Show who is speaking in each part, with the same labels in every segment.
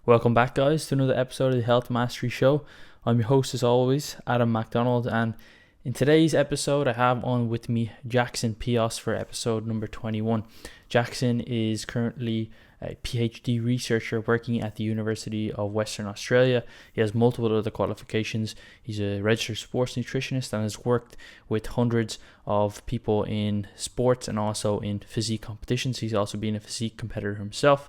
Speaker 1: Welcome back, guys, to another episode of the Health Mastery Show. I'm your host, as always, Adam McDonald, and in today's episode, I have on with me Jackson Peos for episode number 21. Jackson is currently a PhD researcher working at the University of Western Australia. He has multiple other qualifications. He's a registered sports nutritionist and has worked with hundreds of people in sports and also in physique competitions. He's also been a physique competitor himself.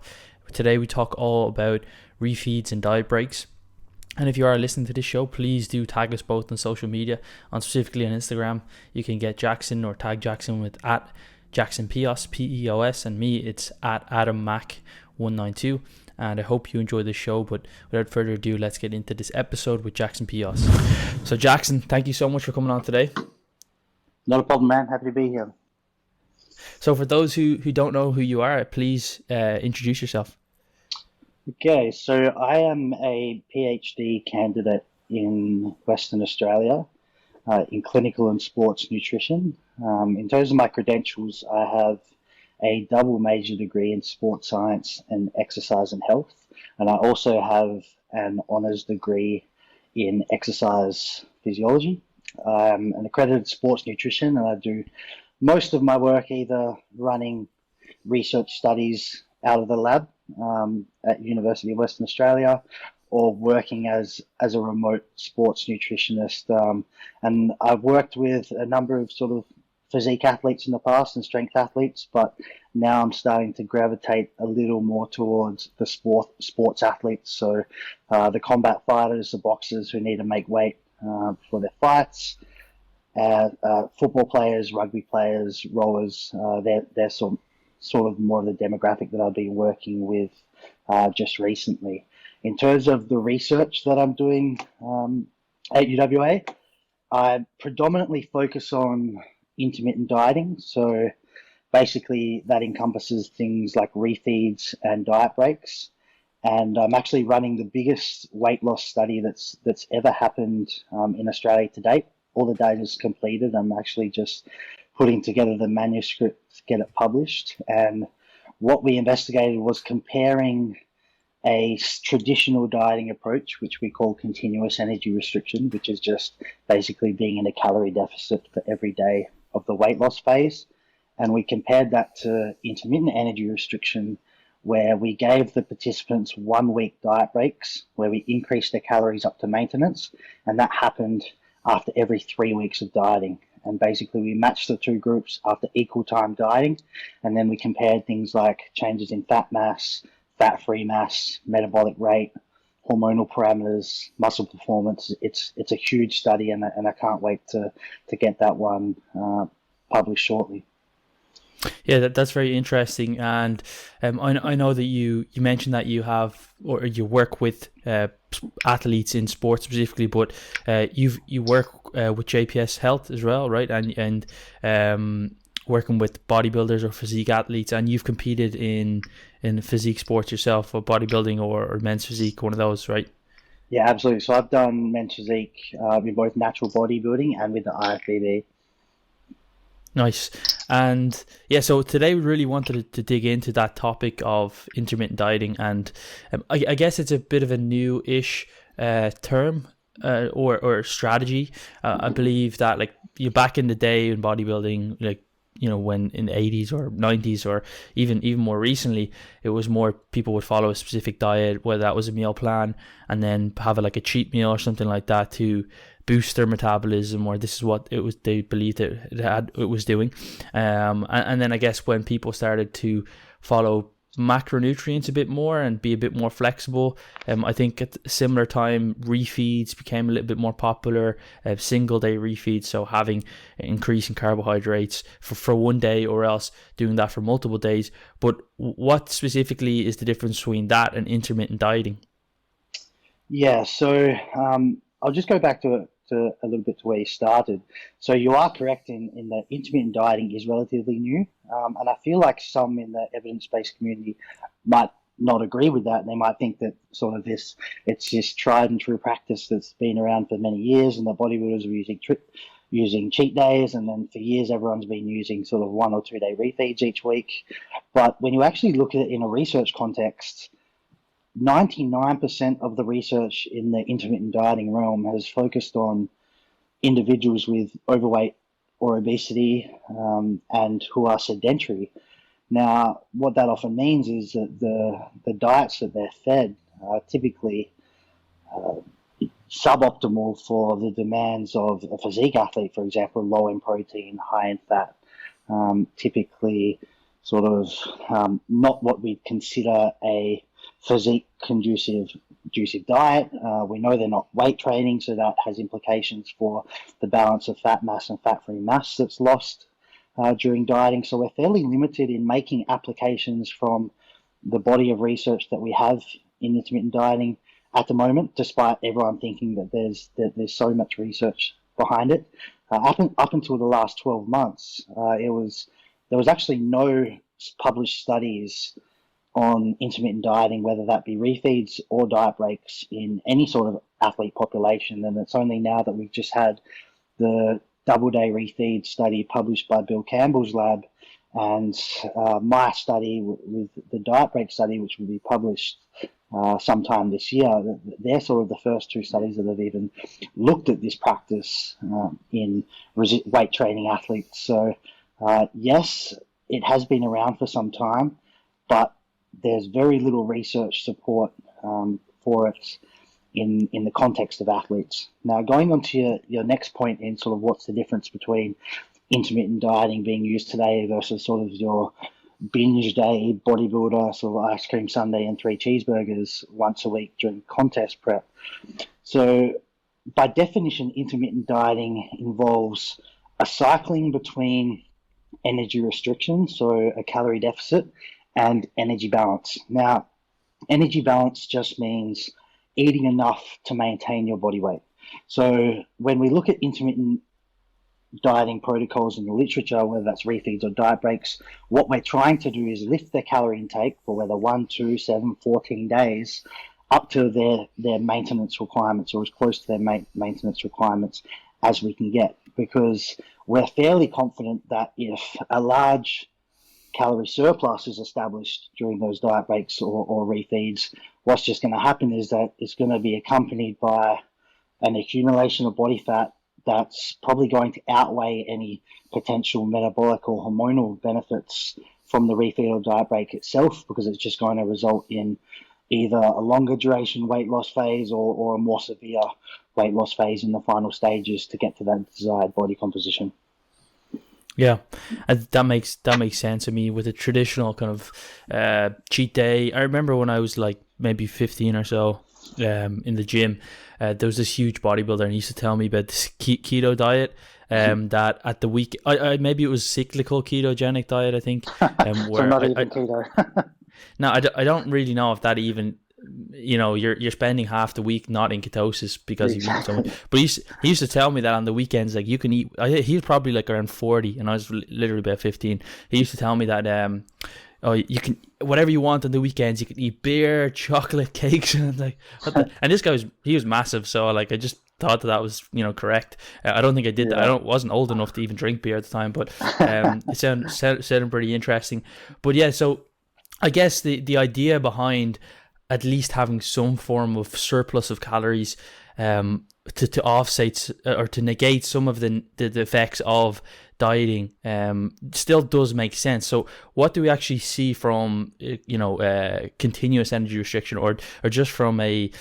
Speaker 1: Today we talk all about refeeds and diet breaks. And if you are listening to this show, please do tag us both on social media, specifically on Instagram. You can get Jackson or tag Jackson with at Jackson Peos, P-E-O-S, and me, it's at AdamMac192. And I hope you enjoy this show, but without further ado, let's get into this episode with Jackson Peos. So Jackson, thank you so much for coming on today.
Speaker 2: Not a problem, man. Happy to be here.
Speaker 1: So for those who don't know who you are, please introduce yourself.
Speaker 2: Okay, so I am a PhD candidate in Western Australia in clinical and sports nutrition. In terms of my credentials, I have a double major degree in sports science and exercise and health, and I also have an honours degree in exercise physiology. I'm an accredited sports nutrition, and I do most of my work either running research studies out of the lab at University of Western Australia, or working as a remote sports nutritionist. And I've worked with a number of sort of physique athletes in the past and strength athletes, but now I'm starting to gravitate a little more towards the sports athletes. So the combat fighters, the boxers who need to make weight for their fights, football players, rugby players, rowers. They're sort of more of the demographic that I've been working with just recently. In terms of the research that I'm doing at UWA, I predominantly focus on intermittent dieting. So basically that encompasses things like refeeds and diet breaks. And I'm actually running the biggest weight loss study that's ever happened in Australia to date. All the data is completed. I'm actually just putting together the manuscript to get it published. And what we investigated was comparing a traditional dieting approach, which we call continuous energy restriction, which is just basically being in a calorie deficit for every day of the weight loss phase. And we compared that to intermittent energy restriction, where we gave the participants 1 week diet breaks, where we increased their calories up to maintenance. And that happened after every 3 weeks of dieting. And basically we matched the two groups after equal time dieting. And then we compared things like changes in fat mass, fat-free mass, metabolic rate, hormonal parameters, muscle performance. It's a huge study, and I can't wait to get that one published shortly.
Speaker 1: Yeah, that's very interesting, and I know that you mentioned that you have, or you work with athletes in sports specifically, but you work with JPS Health as well, right? And working with bodybuilders or physique athletes, and you've competed in physique sports yourself, or bodybuilding or men's physique, one of those, right?
Speaker 2: Yeah, absolutely. So I've done men's physique in both natural bodybuilding and with the IFBB.
Speaker 1: Nice. And yeah, so today we really wanted to dig into that topic of intermittent dieting, and I guess it's a bit of a new-ish term or strategy. I believe that, like, you back in the day in bodybuilding, like, you know, when in the 80s or 90s, or even more recently, it was more people would follow a specific diet, whether that was a meal plan, and then have like a cheat meal or something like that to boost their metabolism, or this is what it was they believed it was doing. And then I guess when people started to follow macronutrients a bit more and be a bit more flexible, I think at a similar time refeeds became a little bit more popular, single day refeeds, so having increase in carbohydrates for 1 day, or else doing that for multiple days. But what specifically is the difference between that and intermittent dieting?
Speaker 2: Yeah, so I'll just go back to a little bit to where you started. So you are correct in that intermittent dieting is relatively new, and I feel like some in the evidence-based community might not agree with that. They might think that sort of it's this tried and true practice that's been around for many years, and the bodybuilders are using cheat days, and then for years everyone's been using sort of 1 or 2 day refeeds each week. But when you actually look at it in a research context, 99% of the research in the intermittent dieting realm has focused on individuals with overweight or obesity and who are sedentary. Now, what that often means is that the diets that they're fed are typically suboptimal for the demands of a physique athlete, for example, low in protein, high in fat, typically sort of not what we'd consider a physique conducive diet. We know they're not weight training, so that has implications for the balance of fat mass and fat-free mass that's lost during dieting. So we're fairly limited in making applications from the body of research that we have in intermittent dieting at the moment, despite everyone thinking that there's so much research behind it. Up until the last 12 months, there was actually no published studies on intermittent dieting, whether that be refeeds or diet breaks in any sort of athlete population. And it's only now that we've just had the double-day refeed study published by Bill Campbell's lab and my study with the diet break study, which will be published sometime this year. They're sort of the first two studies that have even looked at this practice in weight training athletes. So yes, it has been around for some time, but there's very little research support for it in the context of athletes. Now, going on to your next point in sort of what's the difference between intermittent dieting being used today versus sort of your binge day bodybuilder, sort of ice cream sundae and 3 cheeseburgers once a week during contest prep. So by definition, intermittent dieting involves a cycling between energy restriction, so a calorie deficit, and energy balance. Now, energy balance just means eating enough to maintain your body weight. So when we look at intermittent dieting protocols in the literature, whether that's refeeds or diet breaks, what we're trying to do is lift their calorie intake for whether 1, 2, 7, 14 days up to their maintenance requirements, or as close to their maintenance requirements as we can get, because we're fairly confident that if a large calorie surplus is established during those diet breaks or refeeds, what's just going to happen is that it's going to be accompanied by an accumulation of body fat that's probably going to outweigh any potential metabolic or hormonal benefits from the refeed or diet break itself, because it's just going to result in either a longer duration weight loss phase or a more severe weight loss phase in the final stages to get to that desired body composition.
Speaker 1: Yeah, and that makes sense. I mean, with a traditional kind of cheat day, I remember when I was like maybe 15 or so in the gym, there was this huge bodybuilder, and he used to tell me about this keto diet. That at the week, I maybe it was cyclical ketogenic diet, I think.
Speaker 2: So not even keto.
Speaker 1: No, I don't really know if that even, you're spending half the week not in ketosis because you've eaten so much. But he used to tell me that on the weekends, like, you can eat. He was probably like around 40, and I was literally about 15. He used to tell me that you can whatever you want on the weekends. You can eat beer, chocolate, cakes, and like, and this guy was massive. So like, I just thought that was correct. I don't think I did that. I wasn't old enough to even drink beer at the time, but it sounded pretty interesting. But yeah, so I guess the idea behind at least having some form of surplus of calories to offset or to negate some of the effects of dieting still does make sense. So what do we actually see from continuous energy restriction or just from a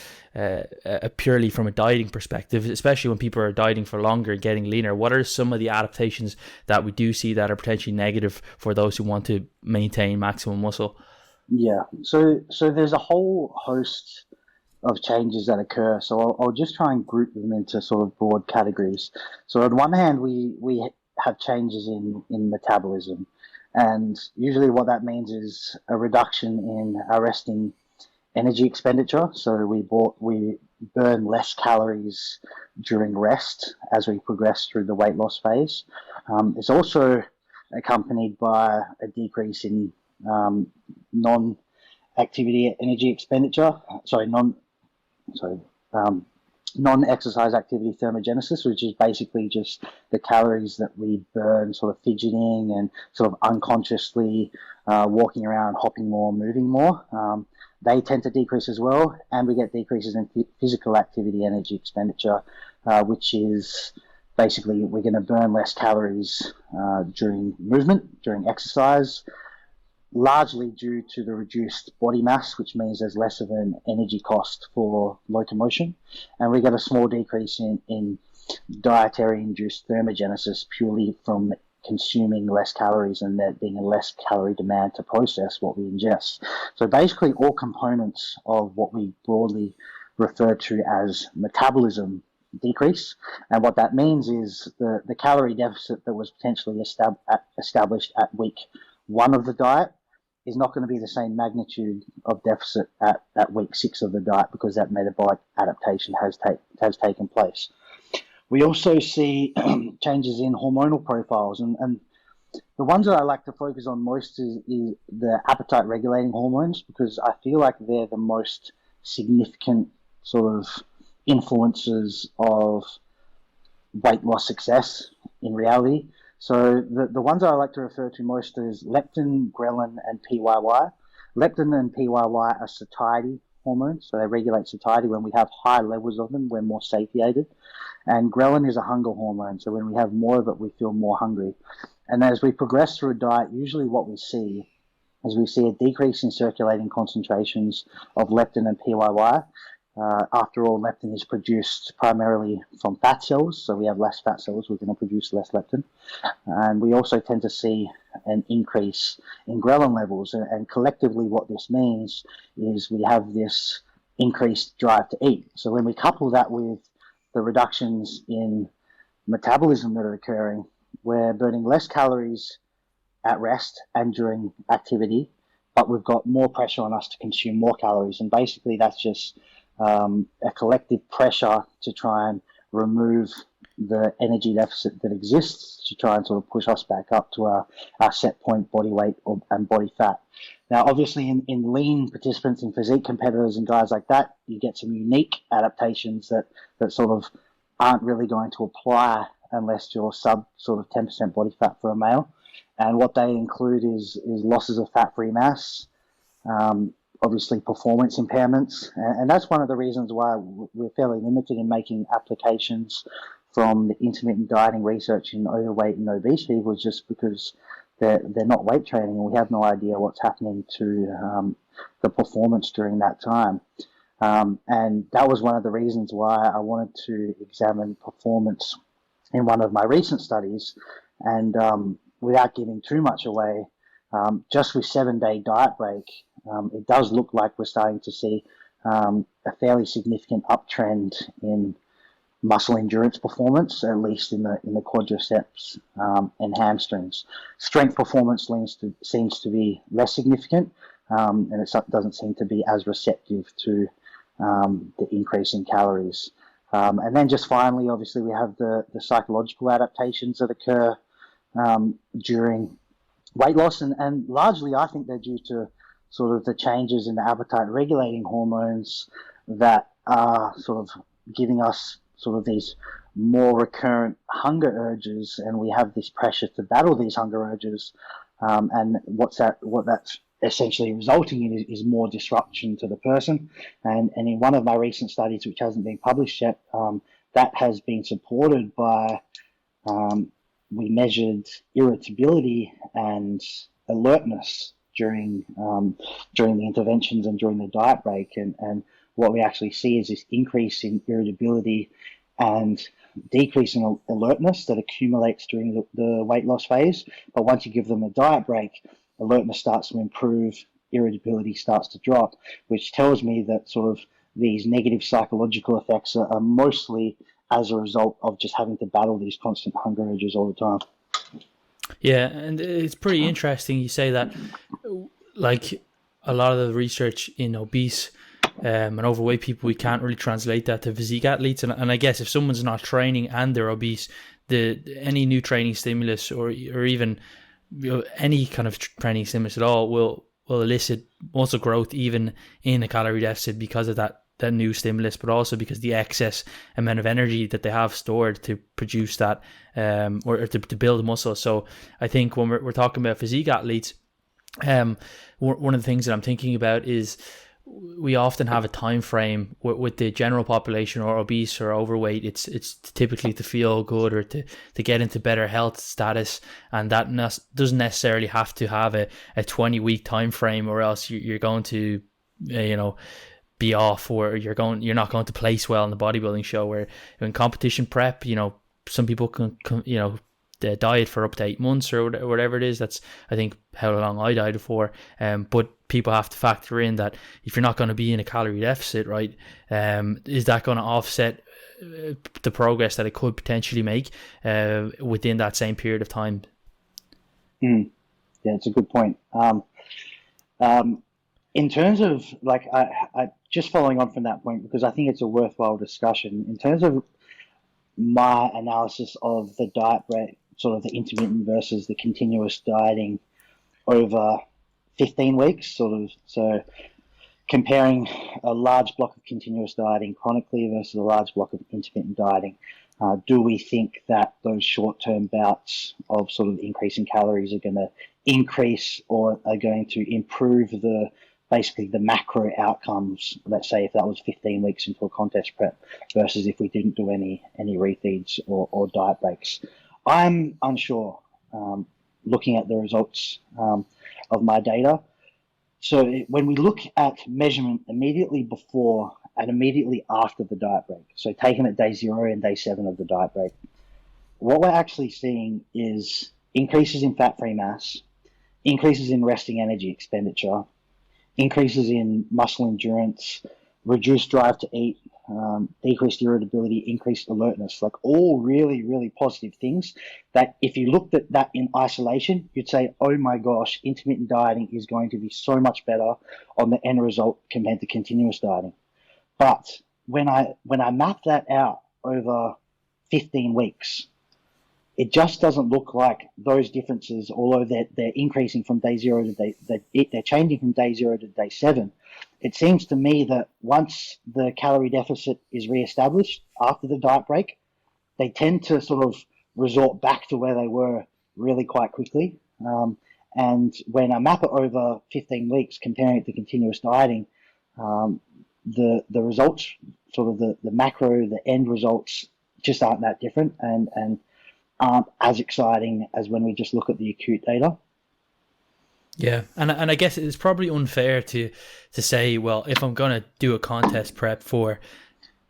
Speaker 1: purely from a dieting perspective, especially when people are dieting for longer, getting leaner? What are some of the adaptations that we do see that are potentially negative for those who want to maintain maximum muscle?
Speaker 2: Yeah, so there's a whole host of changes that occur. So I'll just try and group them into sort of broad categories. So on one hand, we have changes in metabolism, and usually what that means is a reduction in our resting energy expenditure. So we burn less calories during rest as we progress through the weight loss phase. It's also accompanied by a decrease in non-activity energy expenditure. Non-exercise activity thermogenesis, which is basically just the calories that we burn sort of fidgeting and sort of unconsciously walking around, hopping more, moving more. they tend to decrease as well, and we get decreases in physical activity energy expenditure, which is basically we're going to burn less calories during movement, during exercise, largely due to the reduced body mass, which means there's less of an energy cost for locomotion. And we get a small decrease in dietary-induced thermogenesis purely from consuming less calories and there being a less calorie demand to process what we ingest. So basically all components of what we broadly refer to as metabolism decrease. And what that means is the calorie deficit that was potentially established at week 1 of the diet is not going to be the same magnitude of deficit at week 6 of the diet because that metabolic adaptation has taken place. We also see changes in hormonal profiles, and the ones that I like to focus on most is the appetite regulating hormones, because I feel like they're the most significant sort of influences of weight loss success in reality. So the ones that I like to refer to most is leptin, ghrelin, and PYY. Leptin and PYY are satiety hormones, so they regulate satiety. When we have high levels of them, we're more satiated. And ghrelin is a hunger hormone, so when we have more of it, we feel more hungry. And as we progress through a diet, usually what we see is we see a decrease in circulating concentrations of leptin and PYY. After all, leptin is produced primarily from fat cells, so we have less fat cells, we're going to produce less leptin. And we also tend to see an increase in ghrelin levels, and collectively what this means is we have this increased drive to eat. So when we couple that with the reductions in metabolism that are occurring, we're burning less calories at rest and during activity, but we've got more pressure on us to consume more calories. And basically that's just a collective pressure to try and remove the energy deficit that exists to try and sort of push us back up to our set point body weight and body fat. Now, obviously, in lean participants, in physique competitors and guys like that, you get some unique adaptations that sort of aren't really going to apply unless you're sub sort of 10% body fat for a male. And what they include is losses of fat-free mass, obviously performance impairments, and that's one of the reasons why we're fairly limited in making applications from the intermittent dieting research in overweight and obesity, was just because they're not weight training and we have no idea what's happening to the performance during that time. And that was one of the reasons why I wanted to examine performance in one of my recent studies. And without giving too much away, just with 7-day diet break, it does look like we're starting to see a fairly significant uptrend in muscle endurance performance, at least in the quadriceps and hamstrings. Strength performance seems to be less significant, and it doesn't seem to be as receptive to the increase in calories. And then just finally, obviously, we have the psychological adaptations that occur during weight loss, and largely I think they're due to sort of the changes in the appetite regulating hormones that are sort of giving us sort of these more recurrent hunger urges, and we have this pressure to battle these hunger urges, and what that's essentially resulting in is more disruption to the person. And in one of my recent studies, which hasn't been published yet, that has been supported by we measured irritability and alertness during the interventions and during the diet break, and what we actually see is this increase in irritability and decrease in alertness that accumulates during the weight loss phase. But once you give them a diet break, alertness starts to improve, irritability starts to drop, which tells me that sort of these negative psychological effects are mostly as a result of just having to battle these constant hunger urges all the time.
Speaker 1: Yeah, and it's pretty interesting you say that, like a lot of the research in obese and overweight people, we can't really translate that to physique athletes. And I guess if someone's not training and they're obese, any new training stimulus or even any kind of training stimulus at all will elicit muscle growth even in a calorie deficit because of that new stimulus, but also because the excess amount of energy that they have stored to produce that or to build muscle. So I think when we're talking about physique athletes, one of the things that I'm thinking about is we often have a time frame with the general population or obese or overweight. It's typically to feel good or to get into better health status, and that doesn't necessarily have to have a 20-week time frame, or else you're going to be off, or you're not going to place well in the bodybuilding show. Where in competition prep, some people can the diet for up to 8 months or whatever it is. That's, I think, how long I dieted for. But people have to factor in that if you're not going to be in a calorie deficit, right, is that going to offset the progress that it could potentially make within that same period of time?
Speaker 2: Yeah, it's a good point. In terms of, like, I just following on from that point, because I think it's a worthwhile discussion, in terms of my analysis of the diet break, sort of the intermittent versus the continuous dieting over 15 weeks, so comparing a large block of continuous dieting chronically versus a large block of intermittent dieting. Do we think that those short-term bouts of sort of increasing calories are going to increase or are going to improve basically the macro outcomes, let's say if that was 15 weeks into a contest prep versus if we didn't do any refeeds or diet breaks? I'm unsure, looking at the results of my data. So when we look at measurement immediately before and immediately after the diet break, so taken at day 0 and day 7 of the diet break, what we're actually seeing is increases in fat-free mass, increases in resting energy expenditure, increases in muscle endurance, reduced drive to eat, decreased irritability, increased alertness, like all really, really positive things that if you looked at that in isolation, you'd say, oh my gosh, intermittent dieting is going to be so much better on the end result compared to continuous dieting. But when I map that out over 15 weeks, it just doesn't look like those differences, although they're increasing from day 0 to they're changing from day 0 to day 7. It seems to me that once the calorie deficit is reestablished after the diet break, they tend to sort of resort back to where they were really quite quickly. And when I map it over 15 weeks, comparing it to continuous dieting, the results, sort of the macro, the end results just aren't that different and aren't as exciting as when we just look at the acute data.
Speaker 1: Yeah, and I guess it's probably unfair to say, well, if I'm going to do a contest prep for,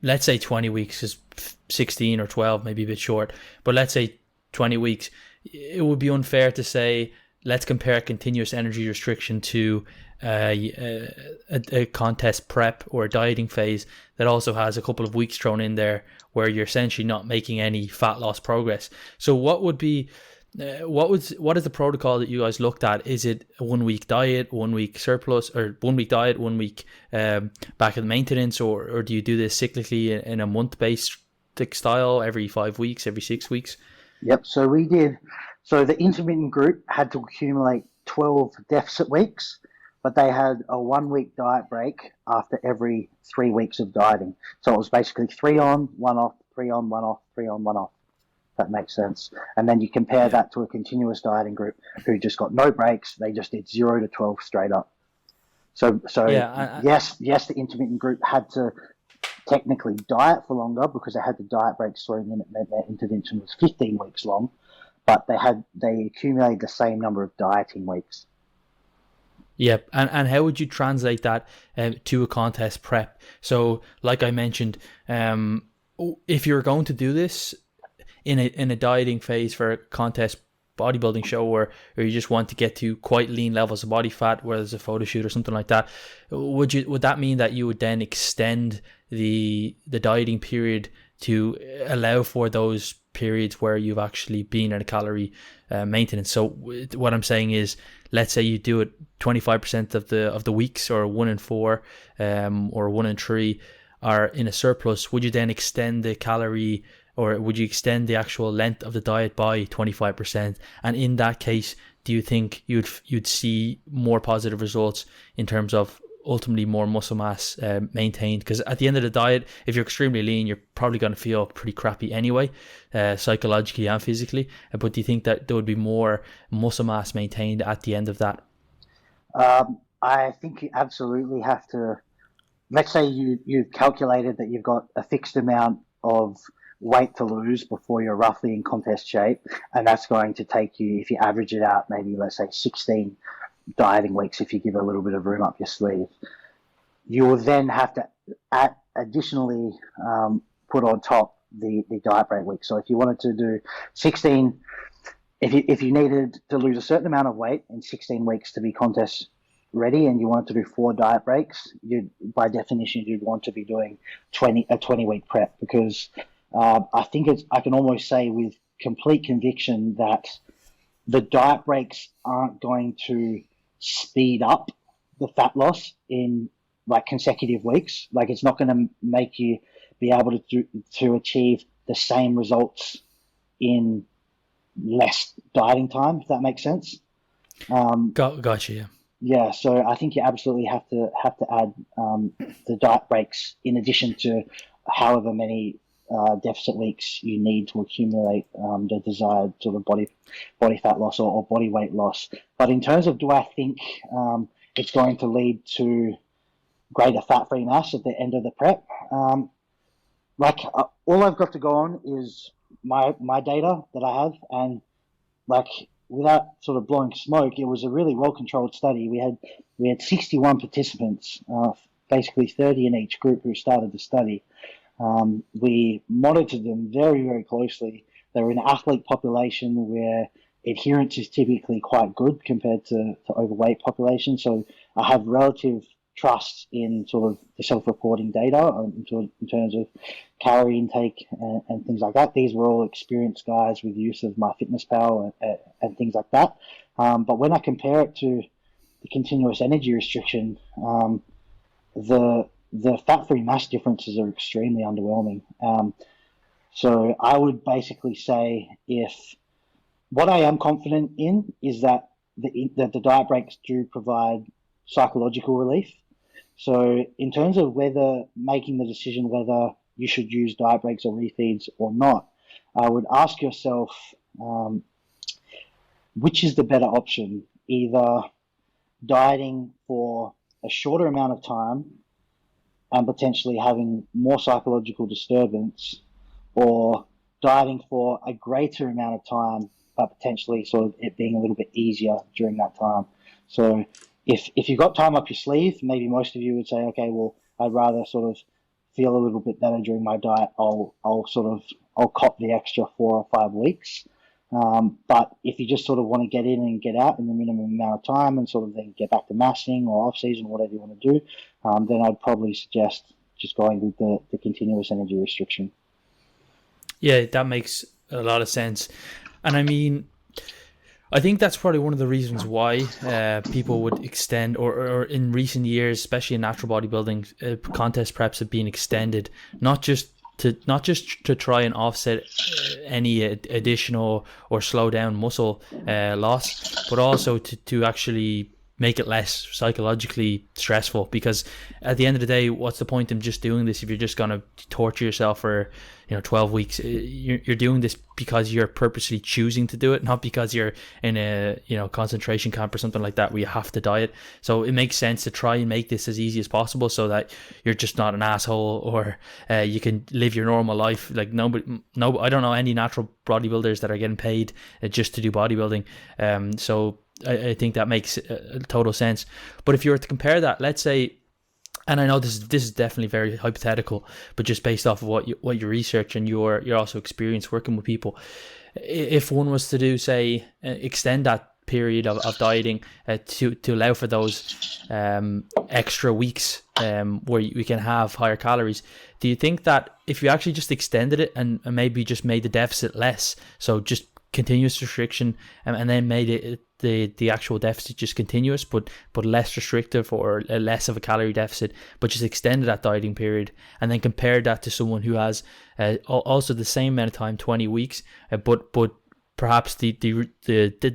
Speaker 1: let's say 20 weeks, because 16 or 12 maybe a bit short, but let's say 20 weeks, it would be unfair to say, let's compare continuous energy restriction to a contest prep or a dieting phase that also has a couple of weeks thrown in there where you're essentially not making any fat loss progress. So what would be what is the protocol that you guys looked at? Is it a 1 week diet, 1 week surplus, or 1 week diet, 1 week back in maintenance, or do you do this cyclically in a month based style, every 5 weeks, every 6 weeks?
Speaker 2: Yep. So we did. So the intermittent group had to accumulate 12 deficit weeks, but they had a 1 week diet break after every 3 weeks of dieting. So it was basically 3 on, 1 off, 3 on, 1 off, 3 on, 1 off. That makes sense. And then you compare that to a continuous dieting group who just got no breaks. They just did 0 to 12 straight up. So yes, the intermittent group had to technically diet for longer because they had the diet breaks through, and it meant their intervention was 15 weeks long, but they accumulated the same number of dieting weeks.
Speaker 1: Yep, and how would you translate that to a contest prep? So, like I mentioned, if you're going to do this in a dieting phase for a contest bodybuilding show, or you just want to get to quite lean levels of body fat, whether it's a photo shoot or something like that, would that mean that you would then extend the dieting period to allow for those periods where you've actually been in a calorie maintenance? So what I'm saying is, let's say you do it 25% of the weeks, or 1 in 4, or 1 in 3 are in a surplus. Would you then extend the calorie, or would you extend the actual length of the diet by 25%? And in that case, do you think you'd see more positive results in terms of ultimately more muscle mass maintained? Because at the end of the diet, if you're extremely lean, you're probably going to feel pretty crappy anyway, psychologically and physically. But do you think that there would be more muscle mass maintained at the end of that?
Speaker 2: I think you absolutely have to. Let's say you've calculated that you've got a fixed amount of weight to lose before you're roughly in contest shape, and that's going to take you, if you average it out, maybe let's say 16 dieting weeks if you give a little bit of room up your sleeve. You will then have to additionally put on top the diet break week. So if you wanted to do 16, if you needed to lose a certain amount of weight in 16 weeks to be contest ready, and you wanted to do 4 diet breaks, you by definition you'd want to be doing a 20-week prep, because I think I can almost say with complete conviction that the diet breaks aren't going to speed up the fat loss in like consecutive weeks. Like, it's not going to make you be able to achieve the same results in less dieting time, if that makes sense.
Speaker 1: Gotcha. Yeah.
Speaker 2: Yeah, so I think you absolutely have to add the diet breaks in addition to however many deficit weeks you need to accumulate the desired sort of body fat loss or body weight loss. But in terms of, do I think it's going to lead to greater fat-free mass at the end of the prep? All I've got to go on is my data that I have, and like, without sort of blowing smoke, it was a really well-controlled study. We had 61 participants, basically 30 in each group who started the study. We monitored them very, very closely. They were an athlete population where adherence is typically quite good compared to overweight population. So I have relative trust in sort of the self-reporting data in terms of calorie intake and things like that. These were all experienced guys with use of MyFitnessPal and things like that. But when I compare it to the continuous energy restriction, the fat-free mass differences are extremely underwhelming. So I would basically say, if what I am confident in is that the diet breaks do provide psychological relief. So in terms of whether making the decision whether you should use diet breaks or refeeds or not, I would ask yourself, which is the better option? Either dieting for a shorter amount of time and potentially having more psychological disturbance, or dieting for a greater amount of time but potentially sort of it being a little bit easier during that time. So if you've got time up your sleeve, maybe most of you would say, okay, well, I'd rather sort of feel a little bit better during my diet. I'll cop the extra 4 or 5 weeks. But if you just sort of want to get in and get out in the minimum amount of time and sort of then get back to massing or off season, whatever you want to do, then I'd probably suggest just going with the continuous energy restriction.
Speaker 1: Yeah, that makes a lot of sense. And I mean, I think that's probably one of the reasons why people would extend, or in recent years, especially in natural bodybuilding, contest preps have been extended, not just to try and offset any additional or slow down muscle loss, but also to actually make it less psychologically stressful. Because at the end of the day, what's the point in just doing this if you're just going to torture yourself for 12 weeks? You're doing this because you're purposely choosing to do it, not because you're in a concentration camp or something like that where you have to diet. So it makes sense to try and make this as easy as possible so that you're just not an asshole, or you can live your normal life. Like I don't know any natural bodybuilders that are getting paid just to do bodybuilding. So I think that makes total sense. But if you were to compare that, let's say, and I know this is definitely very hypothetical, but just based off of what you research and your also experience working with people, if one was to do, say, extend that period of dieting to allow for those extra weeks where we can have higher calories, do you think that if you actually just extended it and maybe just made the deficit less, so just continuous restriction and then made it the actual deficit just continuous but less restrictive, or less of a calorie deficit, but just extended that dieting period, and then compared that to someone who has also the same amount of time, 20 weeks, but perhaps the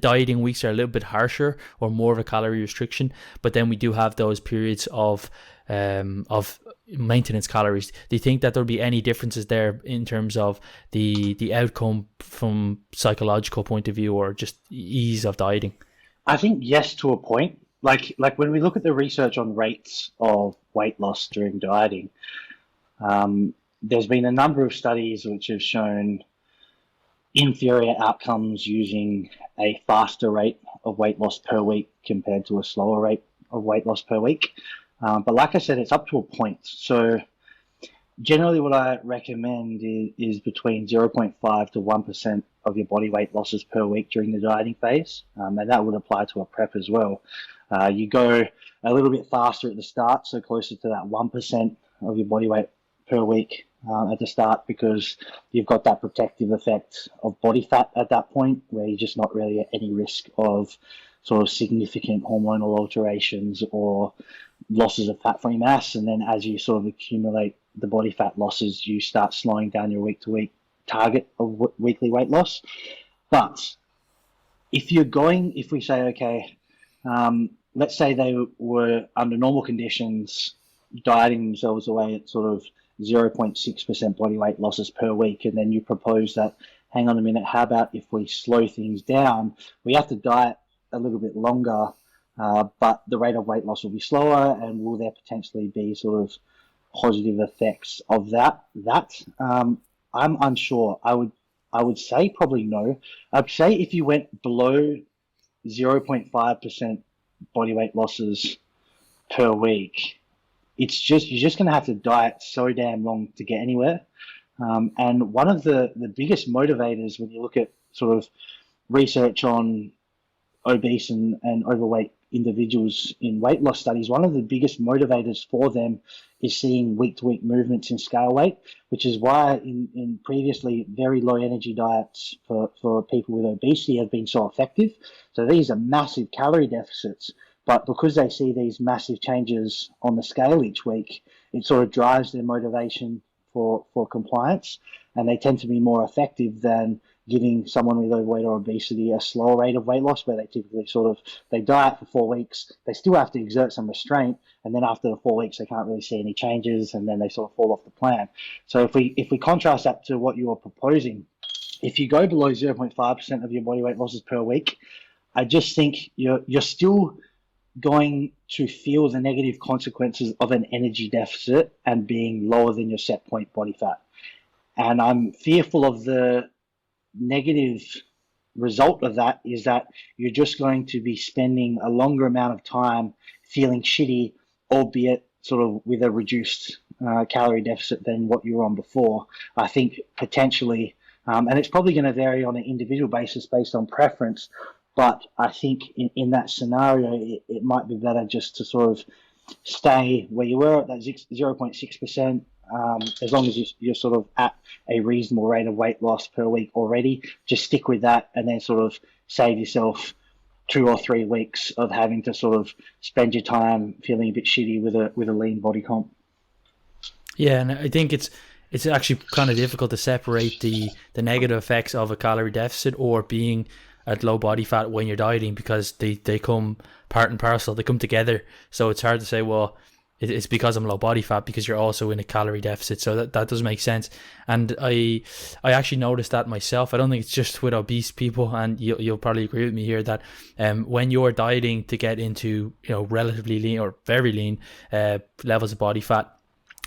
Speaker 1: dieting weeks are a little bit harsher or more of a calorie restriction, but then we do have those periods of maintenance calories. Do you think that there'll be any differences there in terms of the outcome from psychological point of view, or just ease of dieting?
Speaker 2: I think yes, to a point. like when we look at the research on rates of weight loss during dieting, there's been a number of studies which have shown inferior outcomes using a faster rate of weight loss per week compared to a slower rate of weight loss per week. But like I said, it's up to a point. So generally what I recommend is between 0.5 to 1% of your body weight losses per week during the dieting phase. And that would apply to a prep as well. You go a little bit faster at the start, so closer to that 1% of your body weight per week at the start, because you've got that protective effect of body fat at that point, where you're just not really at any risk of sort of significant hormonal alterations or losses of fat-free mass. And then as you sort of accumulate the body fat losses, you start slowing down your week-to-week target of weekly weight loss. But if we say, okay, let's say they were under normal conditions dieting themselves away at sort of 0.6% body weight losses per week, and then you propose that, hang on a minute, how about if we slow things down? We have to diet a little bit longer, but the rate of weight loss will be slower, and will there potentially be sort of positive effects of that? I'm unsure. I would say probably no. I'd say if you went below 0.5% body weight losses per week, you're just going to have to diet so damn long to get anywhere. And one of the biggest motivators when you look at sort of research on obese and overweight individuals in weight loss studies, one of the biggest motivators for them is seeing week-to-week movements in scale weight, which is why in previously very low energy diets for people with obesity have been so effective. So these are massive calorie deficits, but because they see these massive changes on the scale each week, it sort of drives their motivation for compliance, and they tend to be more effective than giving someone with overweight or obesity a slower rate of weight loss, where they typically they diet for 4 weeks, they still have to exert some restraint, and then after the 4 weeks they can't really see any changes, and then they sort of fall off the plan. So if we contrast that to what you are proposing, if you go below 0.5% of your body weight losses per week, I just think you're still going to feel the negative consequences of an energy deficit and being lower than your set point body fat. And I'm fearful of the negative result of that is that you're just going to be spending a longer amount of time feeling shitty, albeit sort of with a reduced calorie deficit than what you were on before. I think potentially, and it's probably going to vary on an individual basis based on preference, but I think in that scenario, it might be better just to sort of stay where you were at that 0.6%, as long as you're sort of at a reasonable rate of weight loss per week already. Just stick with that, and then sort of save yourself 2 or 3 weeks of having to sort of spend your time feeling a bit shitty with a lean body comp.
Speaker 1: Yeah, and I think it's actually kind of difficult to separate the negative effects of a calorie deficit or being at low body fat when you're dieting, because they come part and parcel, they come together. So it's hard to say, well, it's because I'm low body fat, because you're also in a calorie deficit. So that does make sense. And I actually noticed that myself. I don't think it's just with obese people, and you'll probably agree with me here that when you're dieting to get into relatively lean or very lean levels of body fat,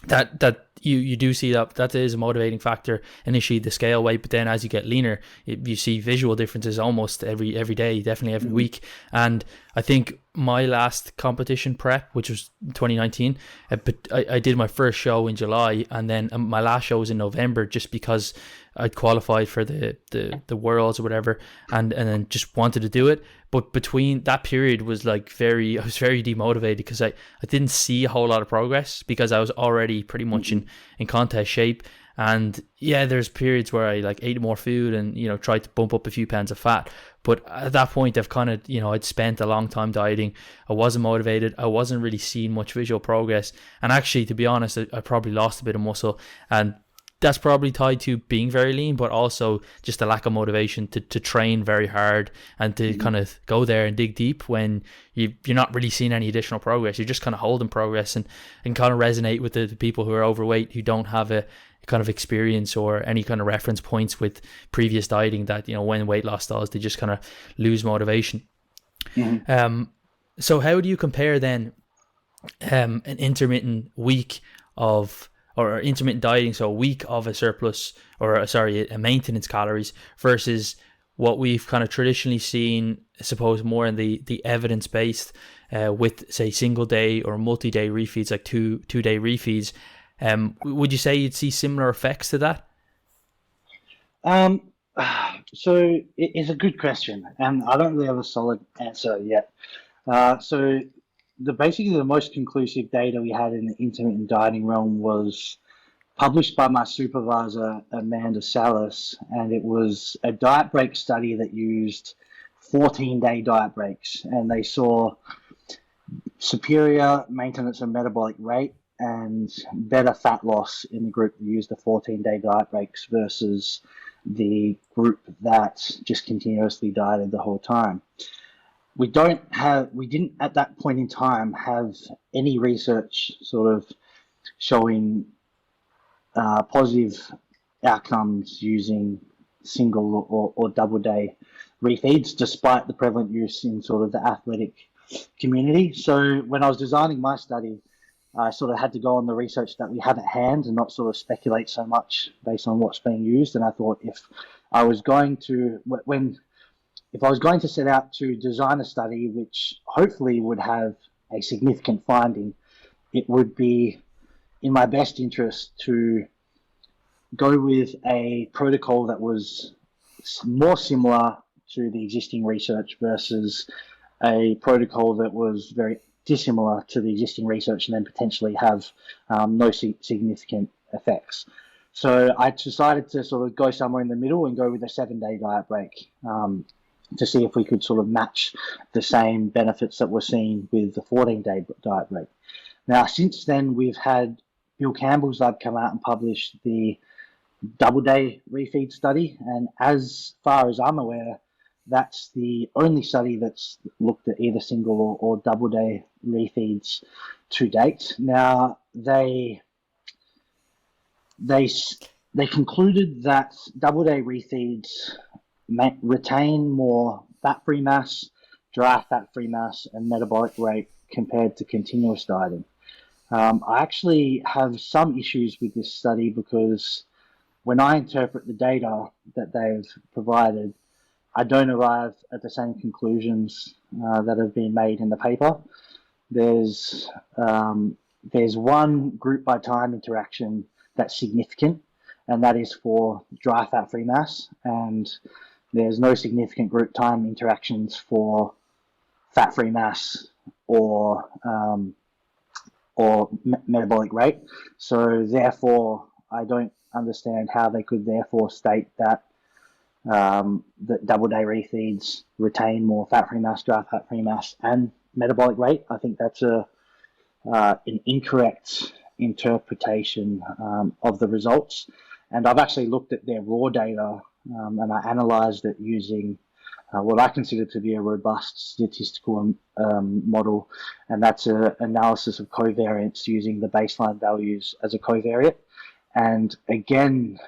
Speaker 1: that you do see that is a motivating factor initially, the scale weight, but then as you get leaner, you see visual differences almost every day, definitely every week. And I think my last competition prep, which was 2019, but I did my first show in July, and then my last show was in November, just because I'd qualified for the Worlds or whatever, and then just wanted to do it. But between that period was I was very demotivated, because I didn't see a whole lot of progress, because I was already pretty much in contest shape. And yeah, there's periods where I ate more food and tried to bump up a few pounds of fat, but at that point I've kind of I'd spent a long time dieting. I wasn't motivated, I wasn't really seeing much visual progress, and actually, to be honest, I probably lost a bit of muscle, and that's probably tied to being very lean, but also just a lack of motivation to train very hard and to kind of go there and dig deep when you're not really seeing any additional progress. You're just kind of holding progress, and kind of resonate with the people who are overweight, who don't have a kind of experience or any kind of reference points with previous dieting, that when weight loss stalls, they just kind of lose motivation. So how do you compare then an intermittent week of or intermittent dieting, so a week of a surplus or a maintenance calories versus what we've kind of traditionally seen, I suppose, more in the evidence based with say single day or multi day refeeds, like two-day refeeds. Would you say you'd see similar effects to that?
Speaker 2: Um, so it's a good question, and I don't really have a solid answer yet. So basically the most conclusive data we had in the intermittent dieting realm was published by my supervisor, Amanda Salas, and it was a diet break study that used 14-day diet breaks, and they saw superior maintenance of metabolic rate and better fat loss in the group that used the 14-day diet breaks versus the group that just continuously dieted the whole time. We didn't at that point in time have any research sort of showing positive outcomes using single or double day refeeds, despite the prevalent use in sort of the athletic community. So when I was designing my study, I sort of had to go on the research that we have at hand and not sort of speculate so much based on what's being used. And I thought I was going to if I was going to set out to design a study which hopefully would have a significant finding, it would be in my best interest to go with a protocol that was more similar to the existing research versus a protocol that was very dissimilar to the existing research and then potentially have no significant effects. So I decided to sort of go somewhere in the middle and go with a 7-day diet break to see if we could sort of match the same benefits that we're seeing with the 14-day diet break. Now, since then, we've had Bill Campbell's lab come out and publish the double-day refeed study, and as far as I'm aware, that's the only study that's looked at either single or double-day refeeds to date. Now, they concluded that double-day refeeds retain more fat-free mass, dry fat-free mass, and metabolic rate compared to continuous dieting. I actually have some issues with this study because when I interpret the data that they've provided, I don't arrive at the same conclusions that have been made in the paper. There's one group by time interaction that's significant, and that is for dry fat-free mass, and there's no significant group time interactions for fat-free mass or metabolic rate. So therefore, I don't understand how they could therefore state that that double-day refeeds retain more fat-free mass, dry fat-free mass, and metabolic rate. I think that's an incorrect interpretation of the results. And I've actually looked at their raw data and I analysed it using what I consider to be a robust statistical model, and that's an analysis of covariance using the baseline values as a covariate. And again,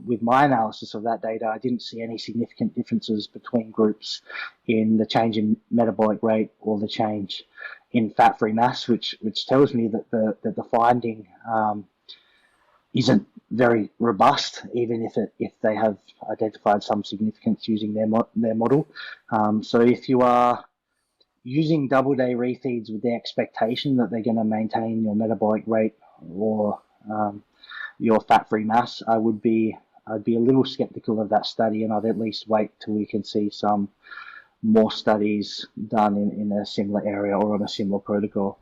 Speaker 2: with my analysis of that data, I didn't see any significant differences between groups in the change in metabolic rate or the change in fat-free mass, which tells me that the finding isn't very robust, even if they have identified some significance using their model. So if you are using double-day refeeds with the expectation that they're going to maintain your metabolic rate or your fat-free mass, I'd be a little skeptical of that study, and I'd at least wait till we can see some more studies done in a similar area or on a similar protocol.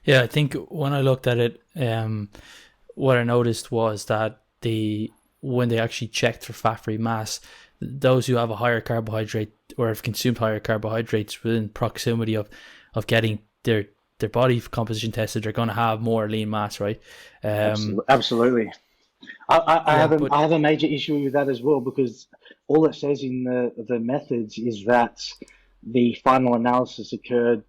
Speaker 1: Yeah, I think when I looked at it, what I noticed was that when they actually checked for fat-free mass, those who have a higher carbohydrate or have consumed higher carbohydrates within proximity of getting their body composition tested are going to have more lean mass, right?
Speaker 2: Absolutely. I have a major issue with that as well, because all it says in the methods is that the final analysis occurred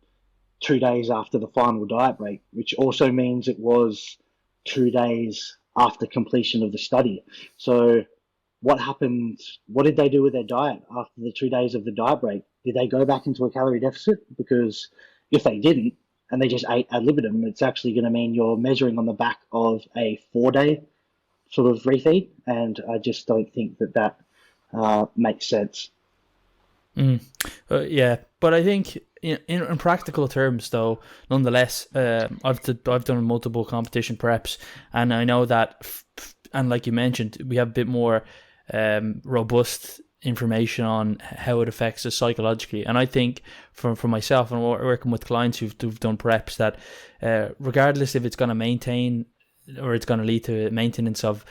Speaker 2: 2 days after the final diet break, which also means it was 2 days after completion of the study. So what happened? What did they do with their diet after the 2 days of the diet break? Did they go back into a calorie deficit? Because if they didn't, and they just ate ad libitum, it's actually going to mean you're measuring on the back of a 4-day sort of refeed, and I just don't think that makes sense.
Speaker 1: Yeah, but I think in practical terms, though, nonetheless, I've done multiple competition preps, and I know that, and like you mentioned, we have a bit more robust information on how it affects us psychologically. And I think for myself and working with clients who've done preps, that regardless if it's going to maintain or it's going to lead to maintenance of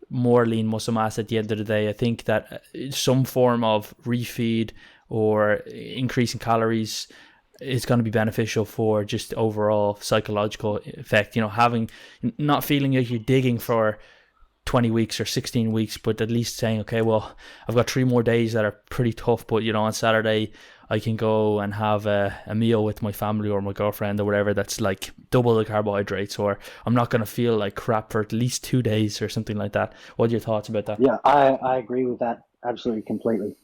Speaker 1: more lean muscle mass at the end of the day, I think that some form of refeed or increasing calories is going to be beneficial for just overall psychological effect. Having, not feeling like you're digging for 20 weeks or 16 weeks, but at least saying, okay, well, I've got 3 more days that are pretty tough, but on Saturday I can go and have a meal with my family or my girlfriend or whatever that's like double the carbohydrates, or I'm not going to feel like crap for at least 2 days or something like that. What are your thoughts about that?
Speaker 2: Yeah, I agree with that absolutely completely.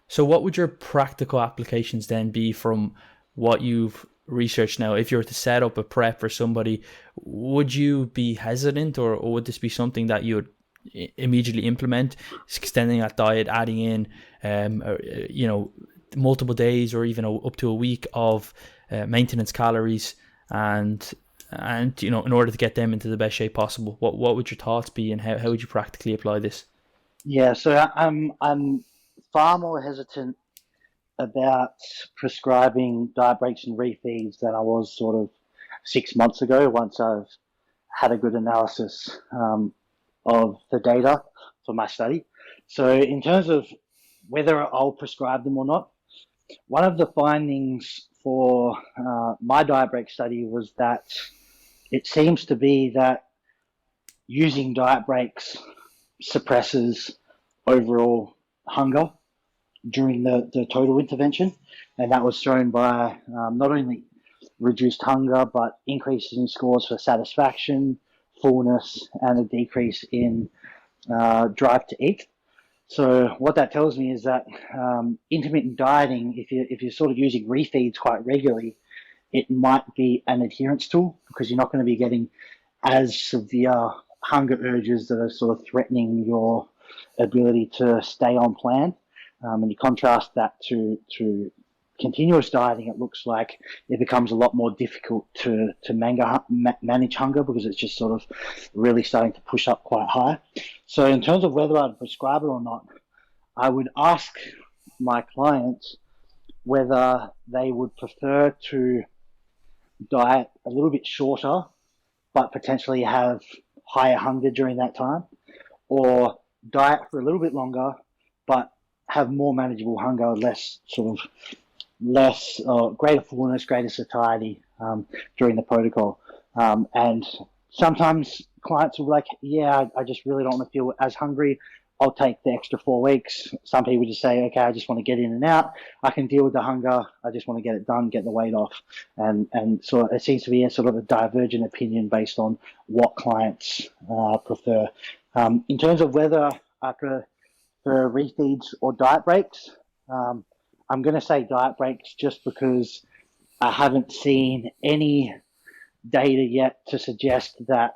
Speaker 1: So what would your practical applications then be from what you've researched now? If you were to set up a prep for somebody, would you be hesitant, or would this be something that you would immediately implement, extending that diet, adding in multiple days or even up to a week of maintenance calories, and in order to get them into the best shape possible? What would your thoughts be, and how would you practically apply this?
Speaker 2: Yeah, so I'm far more hesitant about prescribing diet breaks and refeeds than I was sort of 6 months ago, once I've had a good analysis of the data for my study. So in terms of whether I'll prescribe them or not, one of the findings for my diet break study was that it seems to be that using diet breaks suppresses overall hunger during the total intervention, and that was shown by not only reduced hunger but increases in scores for satisfaction, fullness, and a decrease in drive to eat. So what that tells me is that intermittent dieting, if you're sort of using refeeds quite regularly, it might be an adherence tool, because you're not going to be getting as severe hunger urges that are sort of threatening your ability to stay on plan. And you contrast that to continuous dieting, it looks like it becomes a lot more difficult to manage hunger, because it's just sort of really starting to push up quite high. So in terms of whether I'd prescribe it or not, I would ask my clients whether they would prefer to diet a little bit shorter but potentially have higher hunger during that time, or diet for a little bit longer but have more manageable hunger, greater fullness, greater satiety during the protocol. And sometimes clients will be like, yeah, I just really don't want to feel as hungry. I'll take the extra 4 weeks. Some people just say, okay, I just want to get in and out. I can deal with the hunger. I just want to get it done, get the weight off. And so it seems to be a sort of a divergent opinion based on what clients prefer. In terms of whether I prefer refeeds or diet breaks, I'm going to say diet breaks, just because I haven't seen any data yet to suggest that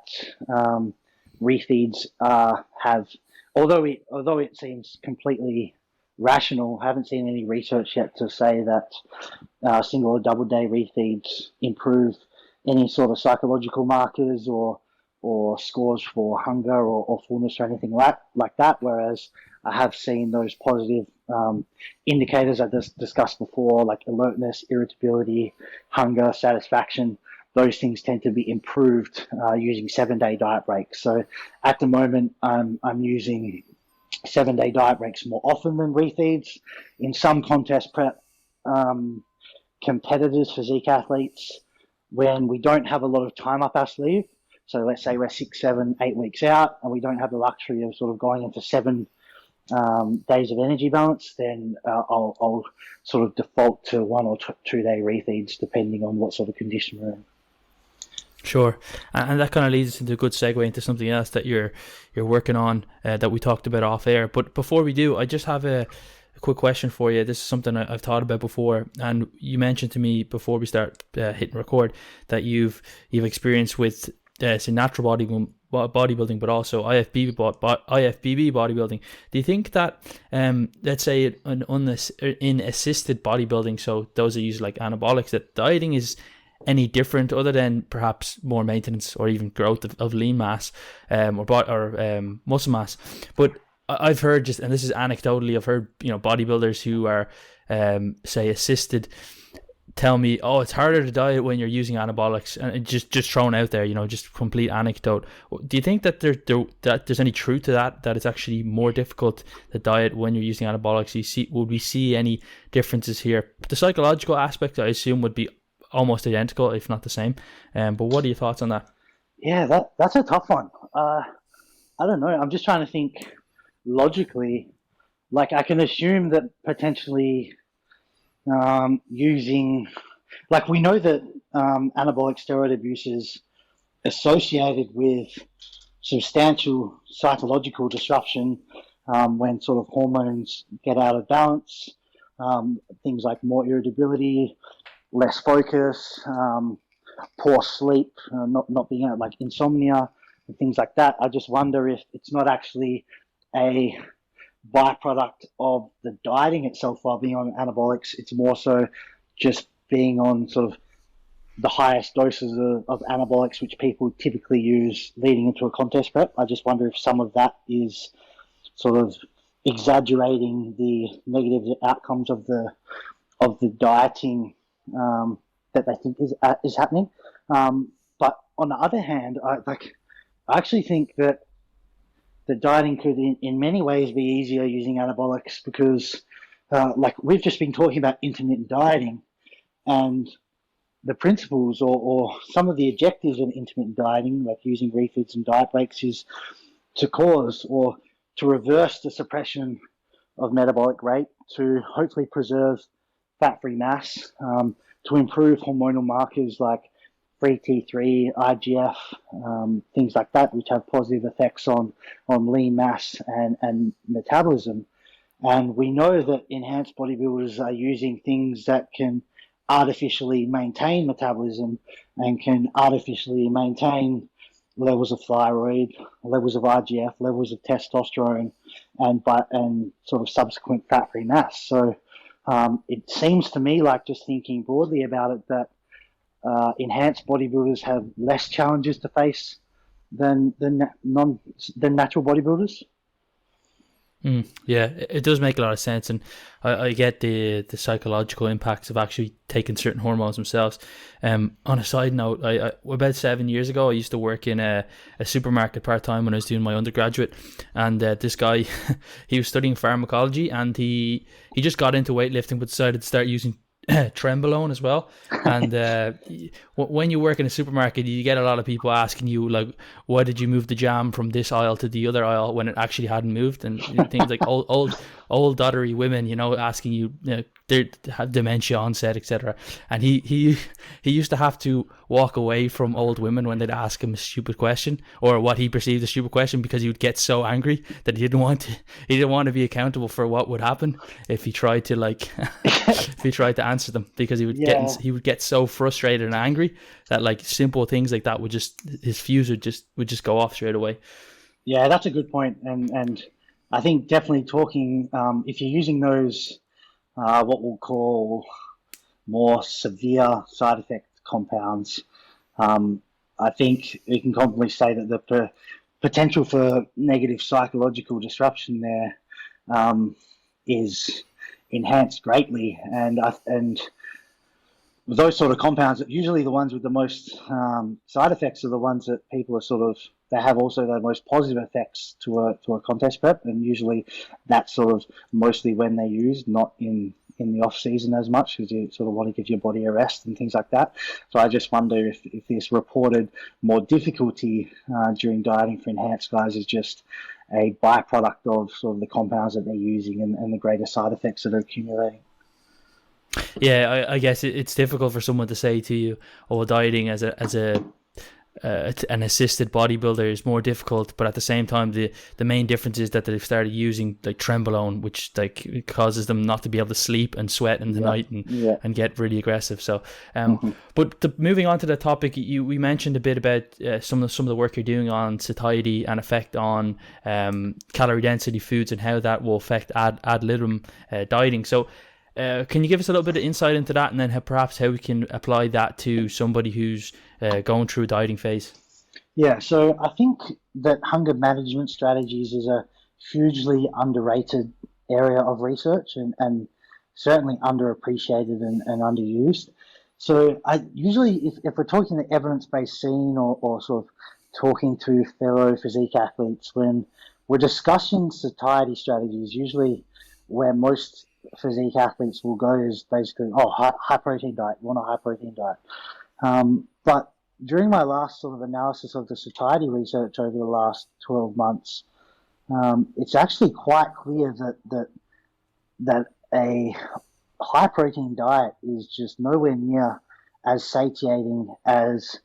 Speaker 2: refeeds have, although it seems completely rational, I haven't seen any research yet to say that single or double day refeeds improve any sort of psychological markers or scores for hunger or fullness or anything like that, whereas I have seen those positive indicators I discussed before, like alertness, irritability, hunger, satisfaction. Those things tend to be improved using 7-day diet breaks. So at the moment, I'm using 7-day diet breaks more often than refeeds. In some contest prep competitors, physique athletes, when we don't have a lot of time up our sleeve, so let's say we're 6, 7, 8 weeks out and we don't have the luxury of sort of going into 7 days of energy balance, then I'll sort of default to 1 or 2 day refeeds depending on what sort of condition we're in.
Speaker 1: Sure, and that kind of leads us into a good segue into something else that you're working on that we talked about off air. But before we do, I just have a quick question for you. This is something I've thought about before, and you mentioned to me before we start hitting record that you've experience with say natural bodybuilding, but also IFBB bodybuilding. Do you think that let's say in assisted bodybuilding, so those that use like anabolics, that dieting is any different other than perhaps more maintenance or even growth of lean mass or muscle mass? But I've heard, just, and this is anecdotally, I've heard bodybuilders who are say assisted tell me, oh, it's harder to diet when you're using anabolics, and it just thrown out there, just complete anecdote. Do you think that that there's any truth to that it's actually more difficult to diet when you're using anabolics? Would we see any differences here? The psychological aspect, I assume, would be almost identical, if not the same. But what are your thoughts on that?
Speaker 2: Yeah, that's a tough one. I don't know. I'm just trying to think logically. Like, I can assume that potentially using, like, we know that anabolic steroid abuse is associated with substantial psychological disruption when sort of hormones get out of balance, things like more irritability, less focus, poor sleep, not being able, like insomnia and things like that. I just wonder if it's not actually a byproduct of the dieting itself while being on anabolics. It's more so just being on sort of the highest doses of anabolics, which people typically use leading into a contest prep. I just wonder if some of that is sort of exaggerating the negative outcomes of the dieting that they think is happening. But on the other hand, I actually think that the dieting could in many ways be easier using anabolics because like we've just been talking about intermittent dieting, and the principles or some of the objectives of intermittent dieting, like using refeeds and diet breaks, is to cause or to reverse the suppression of metabolic rate, to hopefully preserve fat-free mass, to improve hormonal markers like free T3, IGF, things like that, which have positive effects on lean mass and metabolism. And we know that enhanced bodybuilders are using things that can artificially maintain metabolism and can artificially maintain levels of thyroid, levels of IGF, levels of testosterone, and sort of subsequent fat-free mass. So it seems to me, like, just thinking broadly about it, that enhanced bodybuilders have less challenges to face than natural bodybuilders.
Speaker 1: Yeah, it does make a lot of sense, and I get the psychological impacts of actually taking certain hormones themselves. On a side note, I about 7 years ago, I used to work in a supermarket part-time when I was doing my undergraduate, and this guy, he was studying pharmacology, and he just got into weightlifting but decided to start using Trenbolone as well. And when you work in a supermarket, you get a lot of people asking you, like, why did you move the jam from this aisle to the other aisle when it actually hadn't moved, and things like old doddery women, asking you, they have dementia onset, etc. And he used to have to walk away from old women when they'd ask him a stupid question, or what he perceived as a stupid question, because he would get so angry that he didn't want to be accountable for what would happen if he tried to answer them, because he would get so frustrated and angry that, like, simple things like that his fuse would just go off straight away.
Speaker 2: Yeah, that's a good point, and I think definitely talking, if you're using those what we'll call more severe side effect compounds, I think we can confidently say that the potential for negative psychological disruption there is enhanced greatly, and those sort of compounds, usually the ones with the most side effects are the ones that people are they have also the most positive effects to a contest prep, and usually that's sort of mostly when they're used, not in the off season as much, because you sort of want to give your body a rest and things like that. So I just wonder if this reported more difficulty during dieting for enhanced guys is just a byproduct of sort of the compounds that they're using and the greater side effects that are accumulating.
Speaker 1: Yeah, I guess it's difficult for someone to say to you, "Oh, dieting as a an assisted bodybuilder is more difficult, but at the same time, the main difference is that they've started using like trenbolone, which like causes them not to be able to sleep and sweat in the night and get really aggressive. So, but moving on to the topic, we mentioned a bit about some of the work you're doing on satiety and effect on calorie density foods and how that will affect ad litem dieting. So. Can you give us a little bit of insight into that, and then perhaps how we can apply that to somebody who's going through a dieting phase?
Speaker 2: Yeah, so I think that hunger management strategies is a hugely underrated area of research and certainly underappreciated and underused. So I usually, if we're talking the evidence-based scene or sort of talking to fellow physique athletes, when we're discussing satiety strategies, usually where most physique athletes will go is basically, high protein diet, you want a high protein diet. But during my last sort of analysis of the satiety research over the last 12 months, it's actually quite clear that a high protein diet is just nowhere near as satiating as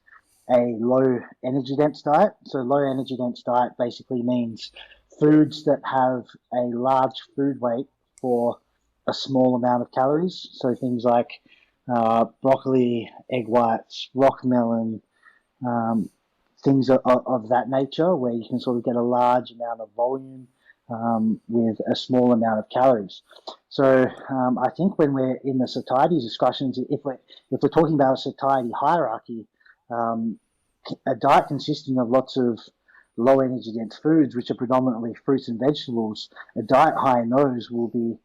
Speaker 2: a low energy dense diet. So low energy dense diet basically means foods that have a large food weight for a small amount of calories. So things like broccoli, egg whites, rock melon, things of that nature, where you can sort of get a large amount of volume with a small amount of calories. So I think when we're in the satiety discussions, if we're talking about a satiety hierarchy, a diet consisting of lots of low energy dense foods, which are predominantly fruits and vegetables, a diet high in those will be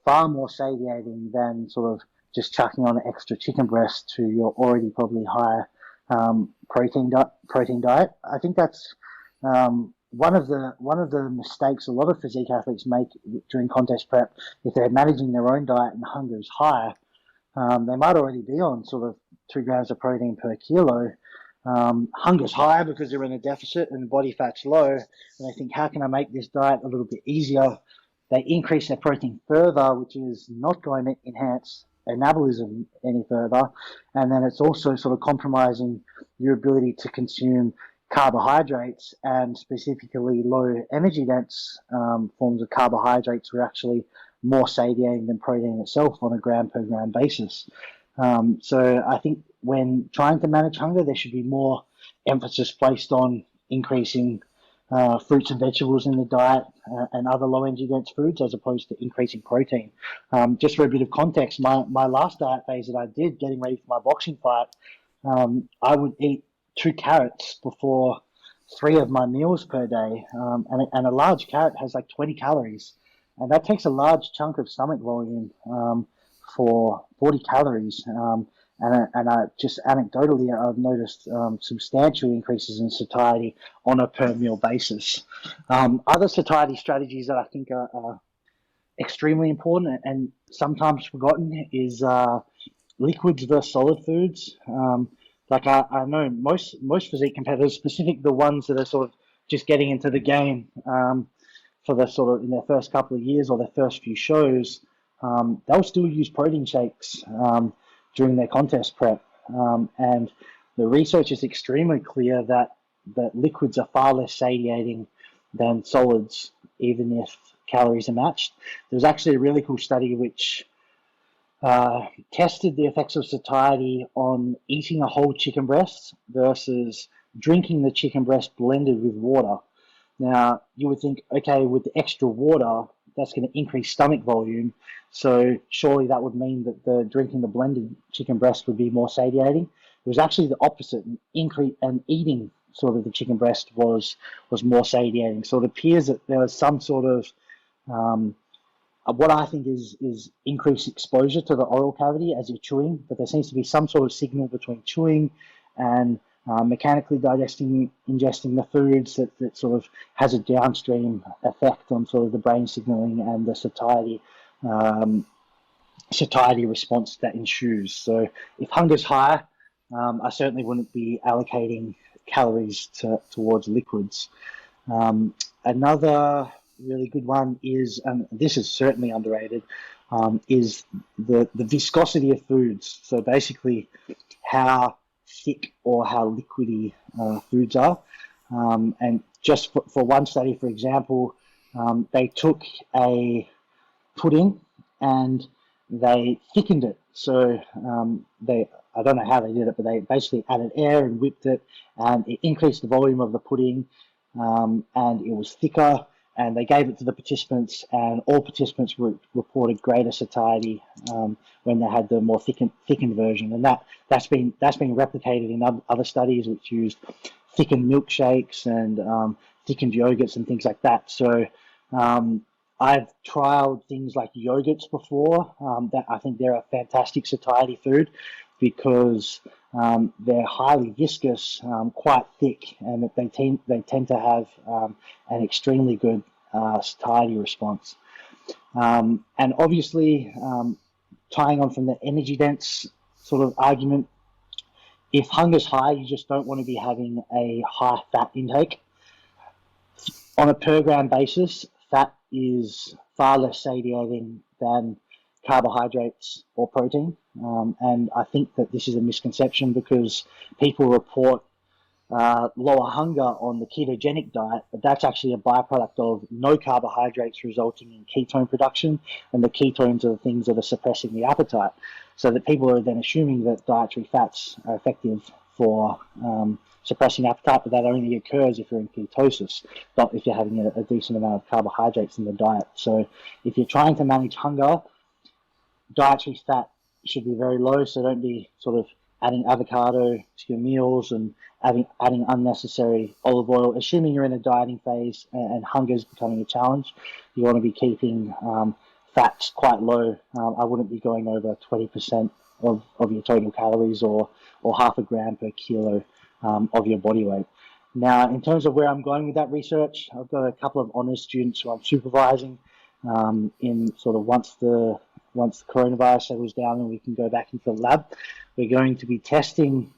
Speaker 2: far more satiating than sort of just chucking on an extra chicken breast to your already probably higher protein diet. I think that's one of the mistakes a lot of physique athletes make during contest prep. If they're managing their own diet and hunger is high, they might already be on sort of 2 grams of protein per kilo. Hunger's high because they're in a deficit and body fat's low, and they think, how can I make this diet a little bit easier? They increase their protein further, which is not going to enhance anabolism any further, and then it's also sort of compromising your ability to consume carbohydrates, and specifically low energy dense forms of carbohydrates are actually more satiating than protein itself on a gram per gram basis. So I think when trying to manage hunger, there should be more emphasis placed on increasing fruits and vegetables in the diet and other low energy dense foods, as opposed to increasing protein. Just for a bit of context, my last diet phase that I did, getting ready for my boxing fight, I would eat 2 carrots before 3 of my meals per day, and a large carrot has like 20 calories, and that takes a large chunk of stomach volume for 40 calories. And I just anecdotally, I've noticed substantial increases in satiety on a per meal basis. Other satiety strategies that I think are extremely important and sometimes forgotten is liquids versus solid foods. Like I know most physique competitors, specifically the ones that are sort of just getting into the game for the sort of in their first couple of years or their first few shows, they'll still use protein shakes during their contest prep. And the research is extremely clear that liquids are far less satiating than solids, even if calories are matched. There's actually a really cool study which tested the effects of satiety on eating a whole chicken breast versus drinking the chicken breast blended with water. Now, you would think, okay, with the extra water, that's going to increase stomach volume, so surely that would mean that the drinking the blended chicken breast would be more satiating. It was actually the opposite, and eating sort of the chicken breast was more satiating. So it appears that there was some sort of what I think is increased exposure to the oral cavity as you're chewing, but there seems to be some sort of signal between chewing and mechanically ingesting the foods that sort of has a downstream effect on sort of the brain signaling and the satiety response that ensues. So if hunger's high, I certainly wouldn't be allocating calories towards liquids. Another really good one is, and this is certainly underrated, is the viscosity of foods. So basically how thick or how liquidy foods are. And just for one study, for example, they took a pudding and they thickened it. So I don't know how they did it, but they basically added air and whipped it, and it increased the volume of the pudding, and it was thicker. And they gave it to the participants, and all participants reported greater satiety when they had the more thickened version. And that's been replicated in other studies, which used thickened milkshakes and thickened yogurts and things like that. So I've trialed things like yogurts before. That I think they're a fantastic satiety food because they're highly viscous, quite thick, and they tend to have an extremely good satiety response. And obviously, tying on from the energy dense sort of argument, if hunger's high, you just don't want to be having a high fat intake. On a per gram basis, fat is far less satiating than carbohydrates or protein. And I think that this is a misconception because people report lower hunger on the ketogenic diet, but that's actually a byproduct of no carbohydrates resulting in ketone production, and the ketones are the things that are suppressing the appetite. So that people are then assuming that dietary fats are effective for suppressing appetite, but that only occurs if you're in ketosis, not if you're having a decent amount of carbohydrates in the diet. So if you're trying to manage hunger, dietary fat should be very low, so don't be sort of adding avocado to your meals and adding unnecessary olive oil, assuming you're in a dieting phase and hunger is becoming a challenge. You want to be keeping fats quite low. I wouldn't be going over 20% of your total calories or half a gram per kilo of your body weight. Now, in terms of where I'm going with that research, I've got a couple of honours students who I'm supervising in sort of once the coronavirus settles down and we can go back into the lab. We're going to be testing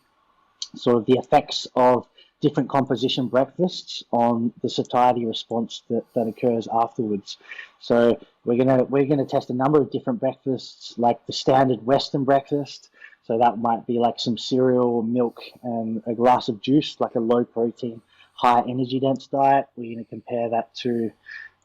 Speaker 2: sort of the effects of different composition breakfasts on the satiety response that occurs afterwards. So we're gonna test a number of different breakfasts, like the standard Western breakfast. So that might be like some cereal, milk, and a glass of juice, like a low protein, high energy dense diet. We're going to compare that to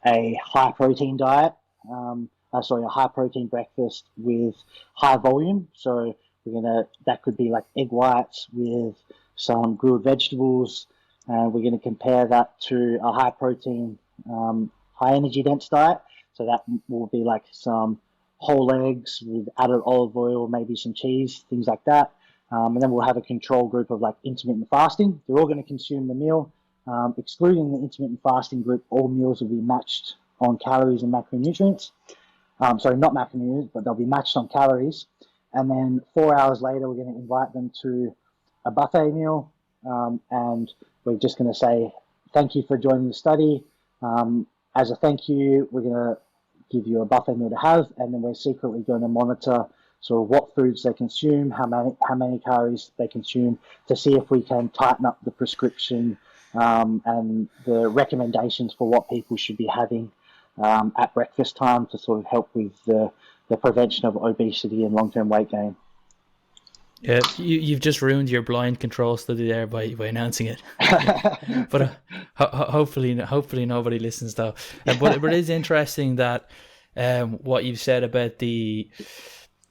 Speaker 2: a high protein diet. A high protein breakfast with high volume. So that could be like egg whites with some grilled vegetables, and we're going to compare that to a high protein, high energy dense diet. So that will be like some whole eggs with added olive oil, maybe some cheese, things like that. And then we'll have a control group of like intermittent fasting. They're all going to consume the meal. Excluding the intermittent fasting group, all meals will be matched on calories and macronutrients. Sorry, not macronutrients, but they'll be matched on calories. And then 4 hours later, we're going to invite them to a buffet meal. And we're just going to say, thank you for joining the study. As a thank you, we're going to give you a buffet meal to have. And then we're secretly going to monitor sort of what foods they consume, how many calories they consume, to see if we can tighten up the prescription and the recommendations for what people should be having at breakfast time to sort of help with the prevention of obesity and long-term weight gain.
Speaker 1: Yeah, you've just ruined your blind control study there by announcing it. But hopefully nobody listens though. But it is interesting that what you've said about the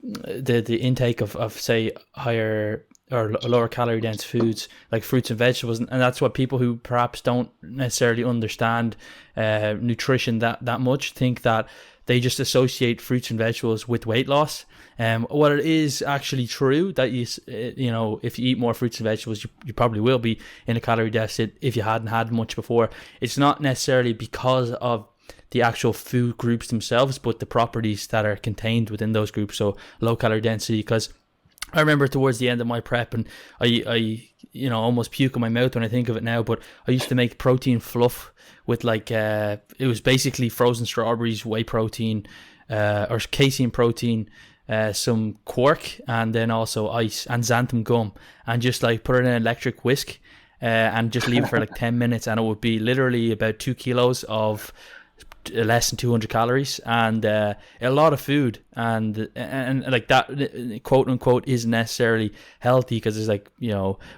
Speaker 1: intake of say higher or lower calorie dense foods like fruits and vegetables, and that's what people who perhaps don't necessarily understand nutrition that much think that they just associate fruits and vegetables with weight loss. What it is actually true that you know, if you eat more fruits and vegetables, you probably will be in a calorie deficit if you hadn't had much before. It's not necessarily because of the actual food groups themselves, but the properties that are contained within those groups. So low calorie density, because I remember towards the end of my prep, and I you know, almost puke in my mouth when I think of it now, but I used to make protein fluff with like it was basically frozen strawberries, whey protein, or casein protein, some quark, and then also ice and xanthan gum, and just like put it in an electric whisk and just leave it for like 10 minutes, and it would be literally about 2 kilos of less than 200 calories, and a lot of food, and like that, quote unquote, isn't necessarily healthy, because there's, like,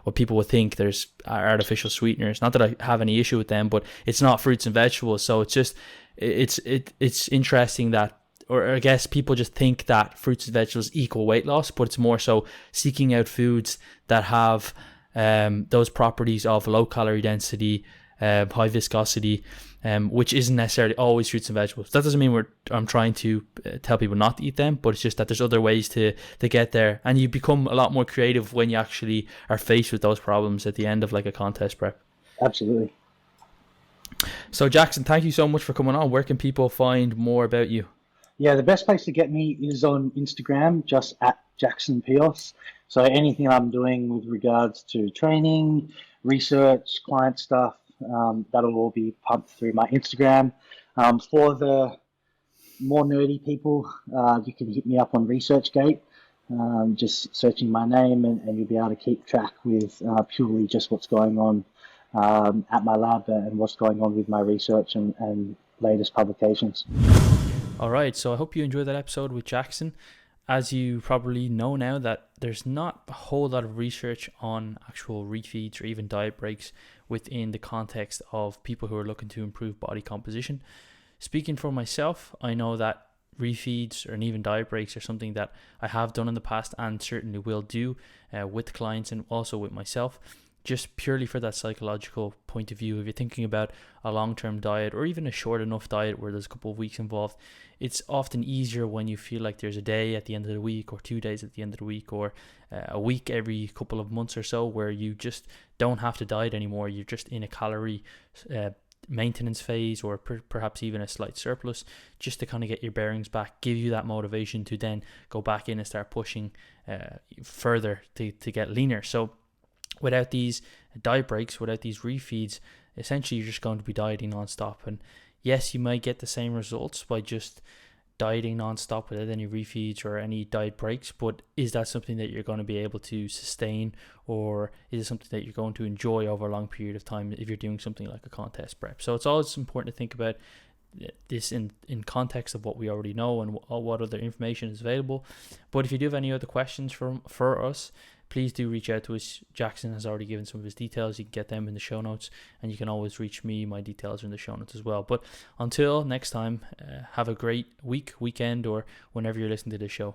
Speaker 1: what people would think, there's artificial sweeteners. Not that I have any issue with them, but it's not fruits and vegetables. So it's just it's interesting that, or I guess people just think that fruits and vegetables equal weight loss, but it's more so seeking out foods that have those properties of low calorie density, high viscosity, which isn't necessarily always fruits and vegetables. That doesn't mean I'm trying to tell people not to eat them, but it's just that there's other ways to get there, and you become a lot more creative when you actually are faced with those problems at the end of, like, a contest prep.
Speaker 2: Absolutely.
Speaker 1: So Jackson, thank you so much for coming on. Where can people find more about you?
Speaker 2: Yeah, the best place to get me is on Instagram, just at Jackson Peos. So anything I'm doing with regards to training, research, client stuff, that'll all be pumped through my Instagram. For the more nerdy people, you can hit me up on ResearchGate, just searching my name, and you'll be able to keep track with purely just what's going on at my lab and what's going on with my research and latest publications.
Speaker 1: All right, so I hope you enjoyed that episode with Jackson. As you probably know now, that there's not a whole lot of research on actual refeeds or even diet breaks within the context of people who are looking to improve body composition. Speaking for myself, I know that refeeds or even diet breaks are something that I have done in the past and certainly will do with clients and also with myself, just purely for that psychological point of view. If you're thinking about a long-term diet or even a short enough diet where there's a couple of weeks involved, it's often easier when you feel like there's a day at the end of the week or 2 days at the end of the week, or a week every couple of months or so, where you just don't have to diet anymore. You're just in a calorie maintenance phase, or perhaps even a slight surplus, just to kind of get your bearings back, give you that motivation to then go back in and start pushing further to get leaner. So without these diet breaks, without these refeeds, essentially you're just going to be dieting non-stop. And yes, you might get the same results by just dieting non-stop without any refeeds or any diet breaks, but is that something that you're going to be able to sustain, or is it something that you're going to enjoy over a long period of time if you're doing something like a contest prep? So it's always important to think about this in context of what we already know and what other information is available. But if you do have any other questions for us, please do reach out to us. Jackson has already given some of his details. You can get them in the show notes, and you can always reach me. My details are in the show notes as well. But until next time, have a great weekend, or whenever you're listening to the show.